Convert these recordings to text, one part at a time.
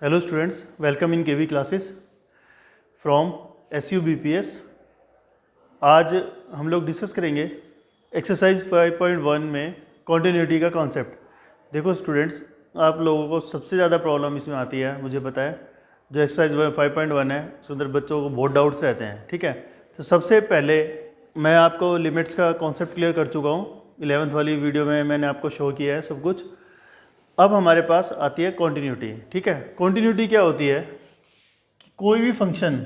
Hello students, welcome in KV classes from SUBPS। आज हम लोग डिस्कस करेंगे एक्सरसाइज 5.1 में कॉन्टिन्यूटी का कॉन्सेप्ट। देखो स्टूडेंट्स, आप लोगों को सबसे ज़्यादा प्रॉब्लम इसमें आती है, मुझे पता है। जो एक्सरसाइज 5.1 है उसके अंदर बच्चों को बहुत डाउट्स रहते हैं, ठीक है। तो सबसे पहले मैं आपको लिमिट्स का कॉन्सेप्ट क्लियर कर चुका हूँ। 11th वाली वीडियो में मैंने आपको शो किया है सब कुछ। अब हमारे पास आती है कॉन्टिन्यूटी, ठीक है। कॉन्टिन्यूटी क्या होती है कि कोई भी फंक्शन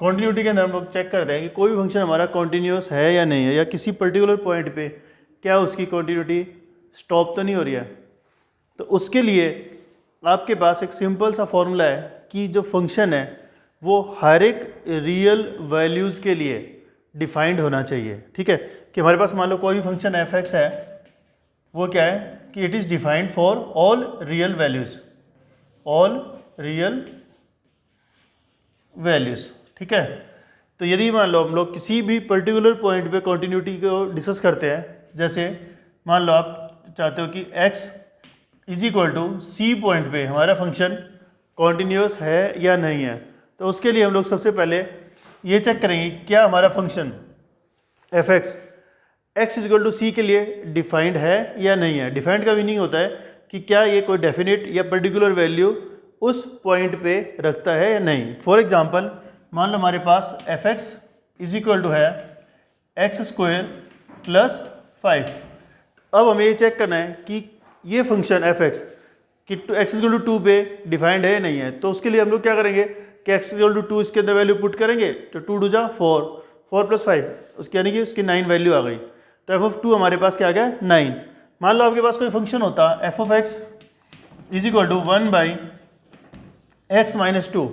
कॉन्टिन्यूटी के अंदर हम लोग चेक करते हैं कि कोई भी फंक्शन हमारा कॉन्टिन्यूस है या नहीं है, या किसी पर्टिकुलर पॉइंट पे क्या उसकी कॉन्टिन्यूटी स्टॉप तो नहीं हो रही है। तो उसके लिए आपके पास एक सिंपल सा फॉर्मूला है कि जो फंक्शन है वो हर एक रियल वैल्यूज़ के लिए डिफाइंड होना चाहिए, ठीक है। कि हमारे पास मान लो कोई भी फंक्शन f(x) है, वो क्या है कि it is defined for all real values, all real values, ठीक है। तो यदि मान लो हम लोग किसी भी पर्टिकुलर पॉइंट पे कॉन्टिन्यूटी को डिस्कस करते हैं, जैसे मान लो आप चाहते हो कि x is equal to c point पे हमारा फंक्शन कॉन्टिन्यूस है या नहीं है, तो उसके लिए हम लोग सबसे पहले ये चेक करेंगे क्या हमारा function f(x) x is equal to C के लिए डिफाइंड है या नहीं है। डिफाइंड का मीनिंग होता है कि क्या ये कोई डेफिनेट या पर्टिकुलर वैल्यू उस पॉइंट पे रखता है या नहीं। फॉर एग्जांपल, मान लो हमारे पास f(x) इज इक्वल टू है x² प्लस 5। अब हमें ये चेक करना है कि ये फंक्शन f(x) कि x इज इक्वल टू 2 पे डिफाइंड है या नहीं है। तो उसके लिए हम लोग क्या करेंगे कि x इज इक्वल टू 2 इसके अंदर वैल्यू पुट करेंगे, तो 2 2 जा 4, 4 प्लस 5 उसकी यानी कि उसकी 9 वैल्यू आ गई। तो f(2) हमारे पास क्या आ गया 9। मान लो आपके पास कोई फंक्शन होता f(x) is equal to 1 by x minus 2।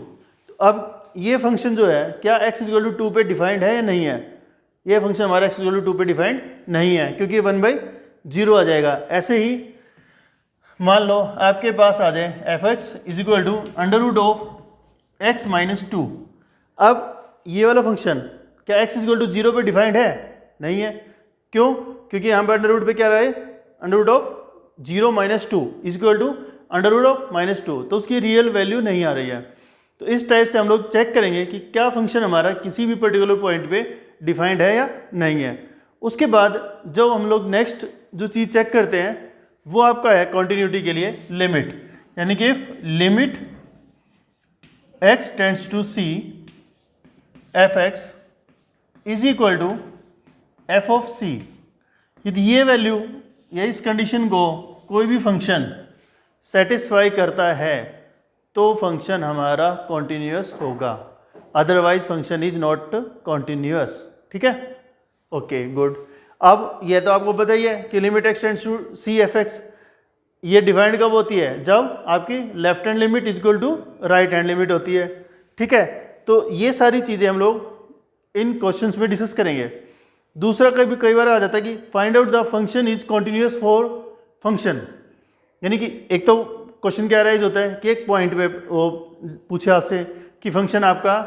तो अब ये फंक्शन जो है क्या x इज इक्वल टू 2 पे डिफाइंड है या नहीं है। ये फंक्शन हमारा x इज इक्वल टू 2 पे डिफाइंड नहीं है, क्योंकि 1/0 आ जाएगा। ऐसे ही मान लो आपके पास आ जाए f(x) is equal to under root of x minus 2। अब ये वाला फंक्शन क्या x इज इक्वल टू 0 पे डिफाइंड है, नहीं है। क्यों? क्योंकि यहाँ पर अंडर रूट पे क्या रहा है, under root of 0 minus 2 is equal to under root of -2, तो उसकी रियल वैल्यू नहीं आ रही है। तो इस टाइप से हम लोग चेक करेंगे कि क्या फंक्शन हमारा किसी भी पर्टिकुलर पॉइंट पे डिफाइंड है या नहीं है। उसके बाद जब हम लोग नेक्स्ट जो चीज़ चेक करते हैं वो आपका है कॉन्टिन्यूटी के लिए लिमिट, यानी कि if limit x tends to c f(x) is equal to f of c। यदि ये वैल्यू या इस कंडीशन को कोई भी फंक्शन सेटिस्फाई करता है तो फंक्शन हमारा कॉन्टिन्यूअस होगा, otherwise function is not continuous, ठीक है। Okay good. अब ये तो आपको पता ही है कि limit x tends to c f(x) ये डिफाइंड कब होती है, जब आपकी left hand limit is equal to right hand limit होती है, ठीक है। तो ये सारी चीज़ें हम लोग इन क्वेश्चंस में डिस्कस करेंगे। दूसरा कई बार आ जाता है कि find out the function is continuous for function, यानी कि एक तो क्वेश्चन क्या राइज होता है कि एक पॉइंट पे वो पूछे आपसे कि फंक्शन आपका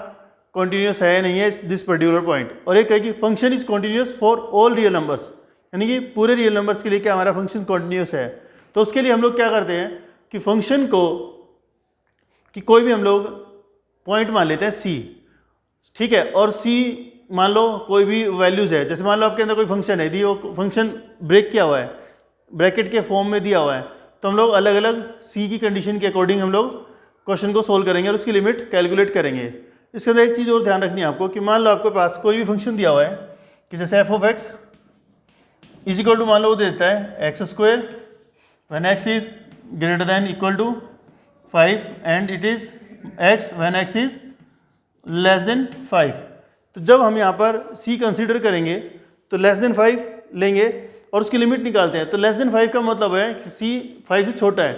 कॉन्टिन्यूस है या नहीं है दिस पर्टिकुलर पॉइंट, और एक है कि function is continuous for all real numbers, यानी कि पूरे रियल नंबर्स के लिए क्या हमारा फंक्शन कॉन्टिन्यूस है। तो उसके लिए हम लोग क्या करते हैं कि फंक्शन को कि कोई भी हम लोग पॉइंट मान लेते हैं c, ठीक है, और c मान लो कोई भी वैल्यूज़ है। जैसे मान लो आपके अंदर कोई फंक्शन है, यदि वो फंक्शन ब्रेक किया हुआ है, ब्रैकेट के फॉर्म में दिया हुआ है, तो हम लोग अलग अलग c की कंडीशन के अकॉर्डिंग हम लोग क्वेश्चन को सोल्व करेंगे और उसकी लिमिट कैलकुलेट करेंगे। इसके अंदर एक चीज़ और ध्यान रखनी है आपको कि मान लो आपके पास कोई भी फंक्शन दिया हुआ है कि जैसे f(x) इज इक्वल टू मान लो वो देता है x² when x is greater than equal to 5 and it is x when x is less than 5। तो जब हम यहाँ पर c कंसीडर करेंगे तो लेस देन 5 लेंगे और उसकी लिमिट निकालते हैं। तो लेस देन 5 का मतलब है कि c 5 से छोटा है,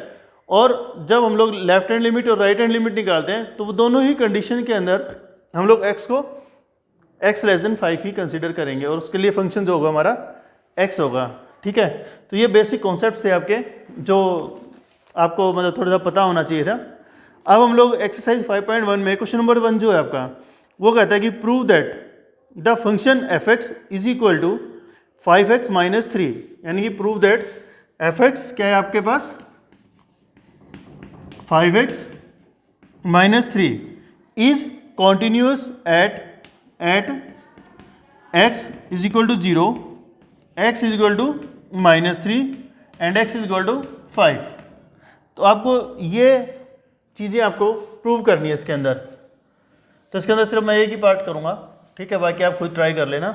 और जब हम लोग लेफ्ट हैंड लिमिट और राइट हैंड लिमिट निकालते हैं तो वो दोनों ही कंडीशन के अंदर हम लोग x को x लेस देन 5 ही कंसीडर करेंगे और उसके लिए फंक्शन जो होगा हमारा x होगा, ठीक है। तो ये बेसिक कॉन्सेप्ट थे आपके जो आपको मतलब थोड़ा सा पता होना चाहिए था। अब हम लोग एक्सरसाइज 5.1 में क्वेश्चन नंबर 1 जो है आपका वो कहता है कि prove that the function f(x) is equal to 5x minus 3, यानी कि प्रूव दैट एफ एक्स क्या है आपके पास 5x minus 3 is continuous at x is equal to 0, x is equal to -3 and x is equal to 5। तो आपको ये चीज़ें आपको प्रूव करनी है इसके अंदर। तो इसके अंदर सिर्फ मैं एक ही पार्ट करूँगा, ठीक है, बाकी आप खुद ट्राई कर लेना,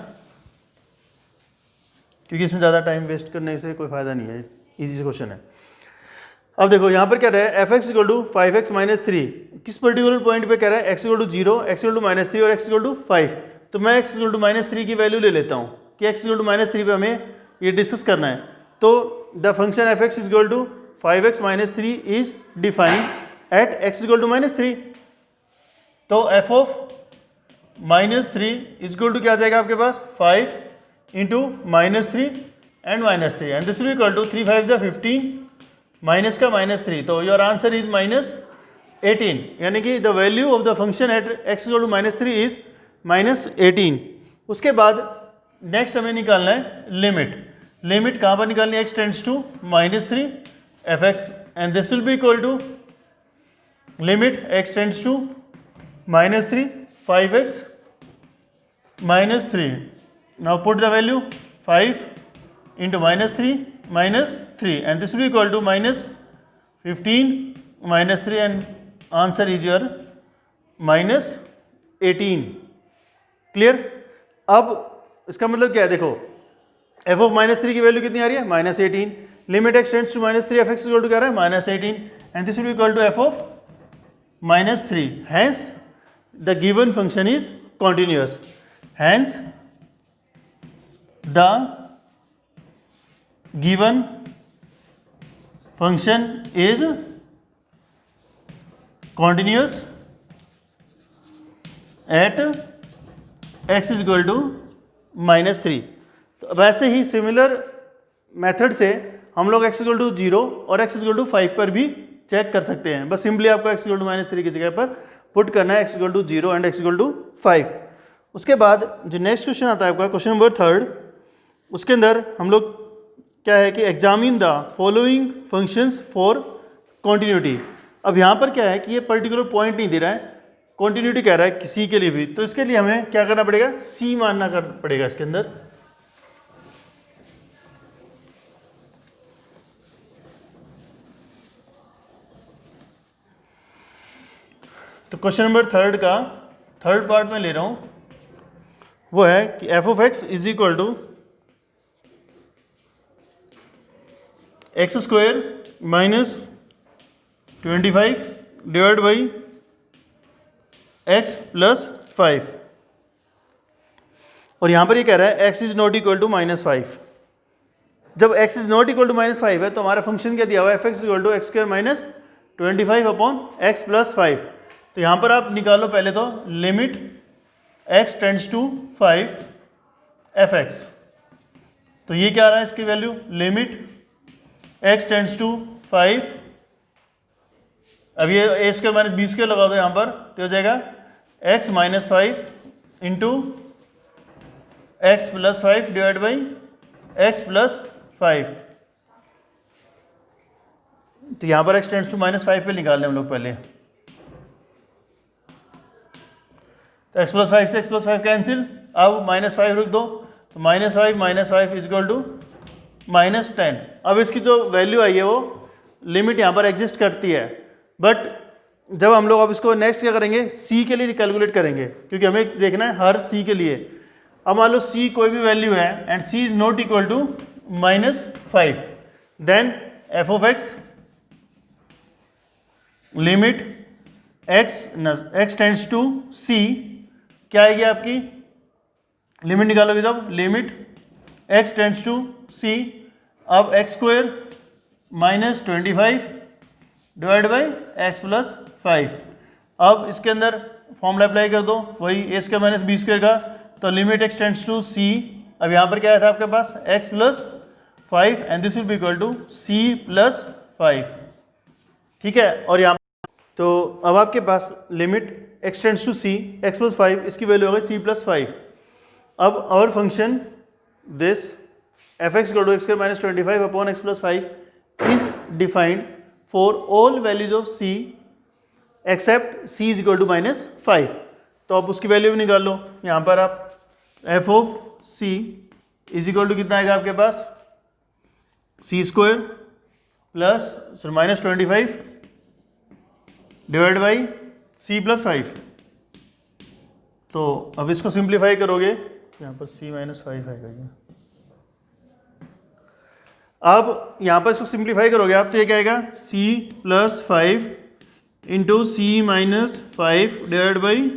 क्योंकि इसमें ज़्यादा टाइम वेस्ट करने से कोई फ़ायदा नहीं है, इजी से क्वेश्चन है। अब देखो यहाँ पर क्या रहा है, f x equal to 5x minus 3 किस पर्टिकुलर पॉइंट पे कह रहा है, x equal to 0, x equal to -3 और x इक्वल टू 5। तो मैं x इक्वल टू -3 की वैल्यू ले लेता हूँ कि x इक्वल टू -3 पे हमें ये डिस्कस करना है। तो the function f x equal to 5x minus 3 is defined at x equal to -3। तो f of -3 is equal to क्या आ जाएगा आपके पास 5 into -3 and -3 and this will equal to 3 5 15 minus का -3। तो योर आंसर इज -18, यानी कि the value of the function at x equal to -3 is -18। उसके बाद नेक्स्ट हमें निकालना है लिमिट। लिमिट कहाँ पर निकालनी है, x tends to -3 f x and this will be equal to limit x tends to -3 5x -3। Now put the value 5 into -3 -3 and this will be equal to -15 -3 and answer is your -18। Clear. अब इसका मतलब क्या है, देखो f of -3 की value कितनी आ रही है -18, limit x tends to -3 f x equal to क्या रहा है -18 and this will be equal to f of -3। Hence the given function is continuous, hence the given function is continuous at x is equal to -3। तो वैसे ही similar method से हम लोग x equal to 0 और x equal to 5 पर भी check कर सकते हैं। बस सिंपली आपको x इक्वल टू -3 की जगह पर पुट करना है x equal to 0 and x equal to 5। उसके बाद जो नेक्स्ट क्वेश्चन आता है आपका क्वेश्चन नंबर 3, उसके अंदर हम लोग क्या है कि examine the following functions for continuity. अब यहाँ पर क्या है कि ये पर्टिकुलर पॉइंट नहीं दे रहा है, कॉन्टिन्यूटी कह रहा है किसी के लिए भी, तो इसके लिए हमें क्या करना पड़ेगा, सी मानना पड़ेगा इसके अंदर। तो क्वेश्चन नंबर 3 का थर्ड पार्ट में ले रहा हूँ, वो है कि f of x is equal to x² -25 divide by x + 5 और यहाँ पर ये कह रहा है x is not equal to -5। जब x is not equal to -5 है तो हमारा फंक्शन क्या दिया हुआ है, f x equal to x² -25 upon x + 5। तो यहाँ पर आप निकालो पहले तो limit x tends to 5 f x. तो ये क्या आ रहा है इसकी value, limit x tends to 5, अब ये a² - b² लगा दो यहाँ पर, तो हो जाएगा x - 5 into x + 5 divide by x + 5। तो यहाँ पर x टेंड्स टू -5 पे निकाल लें हम लोग पहले। तो x + 5 से x + 5 कैंसिल, अब -5 रख दो, तो -5 - 5 इज इक्वल टू -10। अब इसकी जो वैल्यू आई है वो लिमिट यहाँ पर एग्जिस्ट करती है, बट जब हम लोग अब इसको नेक्स्ट क्या करेंगे, c के लिए कैलकुलेट करेंगे, क्योंकि हमें देखना है हर c के लिए। अब मान लो c कोई भी वैल्यू है and c is not equal to -5, then f of x limit x tends to c क्या आएगी आपकी, लिमिट निकालोगे जब, limit x tends to c, अब x² -25 डिवाइड बाई x + 5। अब इसके अंदर फॉर्मूला अप्लाई कर दो, वही a² - b² का, तो limit x tends to c, अब यहाँ पर क्या आया था आपके पास x + 5 and this will be equal to c + 5, ठीक है। और यहाँ तो अब आपके पास limit x tends to c, x + 5, इसकी वैल्यू हो गई c + 5। अब our function this f x equal to x square minus 25 upon x plus 5 is defined for all values of c except c is equal to minus 5। तो आप उसकी value भी निकाल लो। यहाँ पर आप F of C is equal to कितना आएगा आपके पास, C square plus minus 25 divide by C plus 5। तो अब इसको सिंप्लीफाई करोगे, यहाँ पर c माइनस 5 आएगा ये। अब यहाँ पर इसको सिंप्लीफाई करोगे आप तो ये क्या आएगा, c plus 5 into c minus 5 divide by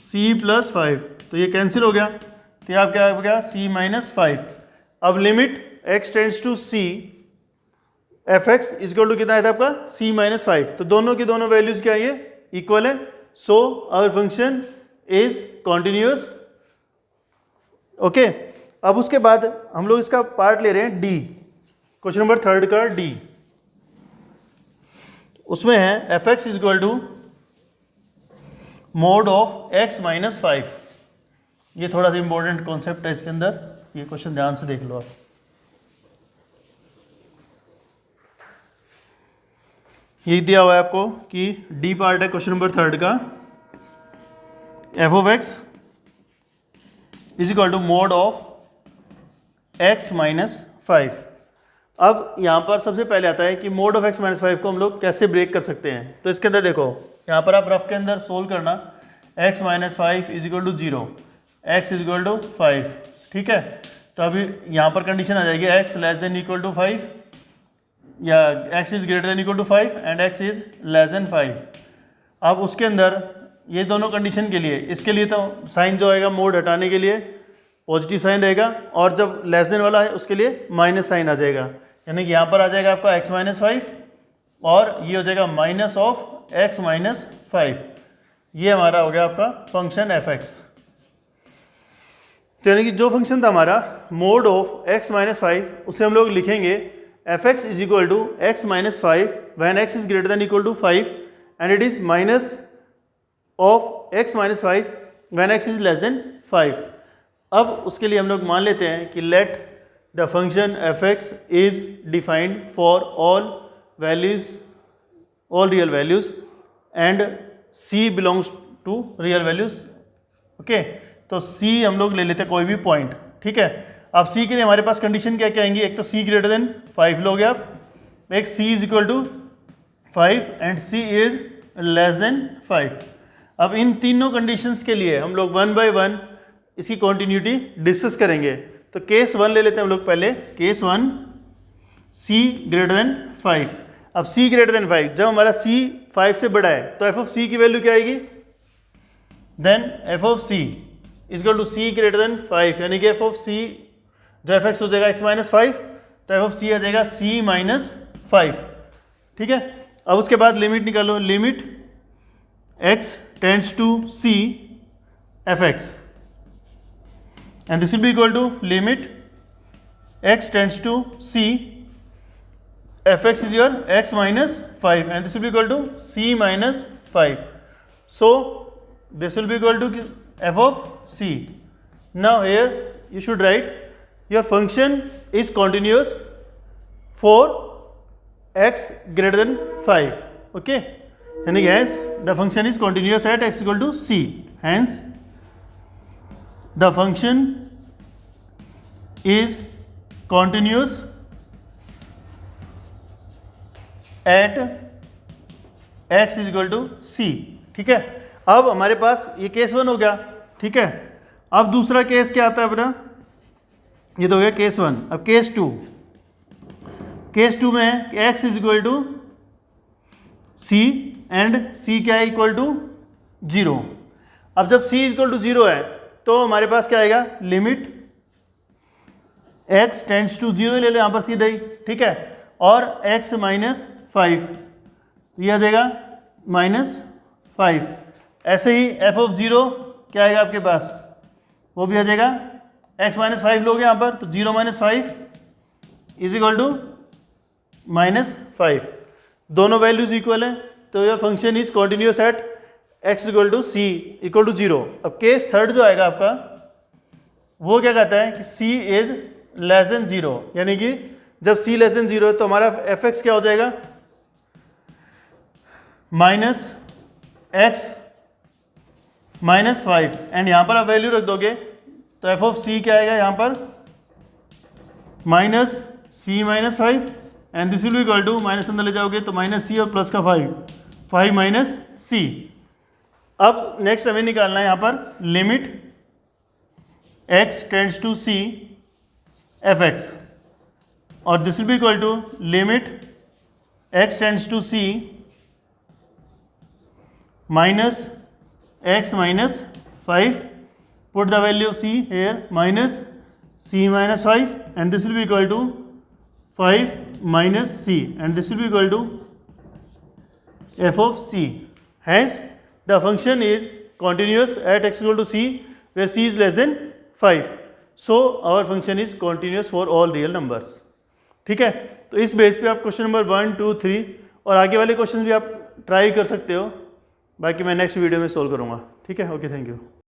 C plus 5। तो ये कैंसिल हो गया, तो ये आप क्या हो गया c माइनस 5। अब limit x tends to c F x is equal to कितना आया था आपका, c माइनस 5। तो दोनों की दोनों वैल्यूज क्या है, इक्वल है। So our function is continuous. Okay, अब उसके बाद हम लोग इसका पार्ट ले रहे हैं डी, क्वेश्चन नंबर 3 का डी। उसमें है f x is equal to mod of x minus 5। ये थोड़ा सा इंपॉर्टेंट कॉन्सेप्ट है इसके अंदर, ये क्वेश्चन ध्यान से देख लो आप। ये दिया हुआ है आपको कि डी पार्ट है क्वेश्चन नंबर 3 का, f of x is equal to mod of x minus 5। अब यहाँ पर सबसे पहले आता है कि मोड ऑफ एक्स माइनस 5 को हम लोग कैसे ब्रेक कर सकते हैं। तो इसके अंदर देखो, यहाँ पर आप रफ के अंदर सोल्व करना, x minus 5 is equal to 0, x is equal to 5। ठीक है, तो अभी यहाँ पर कंडीशन आ जाएगी x less than equal to 5 या x is greater than equal to 5 and x is less than 5। अब उसके अंदर ये दोनों कंडीशन के लिए, इसके लिए तो साइन जो आएगा मोड हटाने के लिए पॉजिटिव साइन रहेगा, और जब लेस देन वाला है उसके लिए माइनस साइन आ जाएगा। यानी कि यहाँ पर आ जाएगा आपका x माइनस 5 और ये हो जाएगा माइनस ऑफ x माइनस 5। ये हमारा हो गया आपका फंक्शन एफ एक्स। तो यानी कि जो फंक्शन था हमारा मोड ऑफ x माइनस 5, उसे हम लोग लिखेंगे f x is equal to x minus 5 when x is greater than equal to 5 and it is minus of x minus 5 when x is less than 5। अब उसके लिए हम लोग मान लेते हैं कि let the function f x is defined for all values, all real values and c belongs to real values. Okay, तो c हम लोग ले लेते हैं कोई भी पॉइंट। ठीक है, अब c के लिए हमारे पास कंडीशन क्या क्या आएंगी, एक तो c ग्रेटर देन 5 लोगे आप, एक c is equal to 5 and c is less than 5। अब इन तीनों कंडीशंस के लिए हम लोग 1 बाय 1 इसकी कॉन्टिन्यूटी डिस्कस करेंगे। तो केस 1 ले लेते हैं हम लोग पहले, केस 1 c ग्रेटर देन 5। अब c ग्रेटर देन 5, जब हमारा c 5 से बड़ा है तो f ऑफ c की वैल्यू क्या आएगी, then f of c is equal to c greater than 5, यानी कि f ऑफ c जो f एक्स हो जाएगा x माइनस 5, तो f ऑफ c आ जाएगा c माइनस 5। ठीक है, अब उसके बाद लिमिट निकालो, limit x tends to c f x and this will be equal to limit x tends to c f x is your x minus 5 and this will be equal to c minus 5. So this will be equal to f of c. Now here you should write your function is continuous for x greater than 5. Okay, and hence the function is continuous at x equal to c. Hence the function is continuous at x is equal to c. ठीक है, अब हमारे पास ये case 1 हो गया। ठीक है, अब दूसरा केस क्या आता है अपना, ये तो हो गया केस 1। अब केस 2, केस 2 में है कि x is equal to c and c क्या है, इक्वल टू 0। अब जब c इक्वल टू 0 है तो हमारे पास क्या आएगा, लिमिट x टेंड्स टू 0 ले लो यहाँ पर सीधा ही। ठीक है, और x माइनस 5, ये आ जाएगा माइनस 5। ऐसे ही f ऑफ 0 क्या आएगा आपके पास, वो भी आ जाएगा x माइनस 5 लोगे यहाँ पर, तो 0 minus 5 is equal to minus 5। दोनों वैल्यूज इक्वल है, तो your function is continuous at x equal to c equal to 0। अब केस 3 जो आएगा आपका, वो क्या कहता है कि c इज लेस देन 0, यानी कि जब c लेस देन 0 है तो हमारा एफ एक्स क्या हो जाएगा, माइनस एक्स माइनस 5, एंड यहाँ पर आप वैल्यू रख दोगे तो एफ ऑफ सी क्या आएगा यहाँ पर, minus c minus 5, and this will be equal to, minus अंदर ले जाओगे तो माइनस सी और प्लस का 5 माइनस सी। अब नेक्स्ट हमें निकालना है यहाँ पर limit x tends to c F X, और this will be equal to limit x tends to c minus x minus 5, put the value of c here, minus c minus 5, and this will be equal to 5 minus c, and this will be equal to f of c. Hence the function is continuous at x equal to c, where c is less than 5. So our function is continuous for all real numbers. ठीक है, तो इस base पे आप question number 1, 2, 3 और आगे वाले question भी आप ट्राई कर सकते हो, बाकी मैं नेक्स्ट वीडियो में सोल्व करूँगा। ठीक है, ओके, थैंक यू।